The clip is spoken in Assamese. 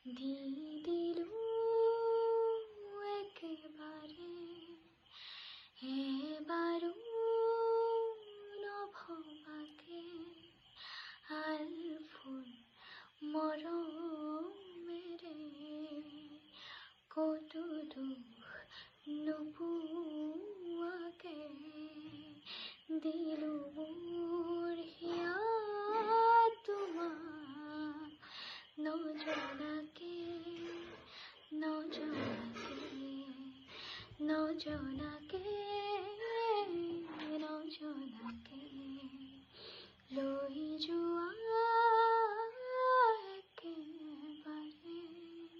দি দিলো একেবাৰে এবাৰো নভবাকে আলফুল মৰমেৰে ক'তো দুখ নোপোৱাকে দিলো মোৰ হিয়া তোমাক নজনাকে নজনাকে নজনাকে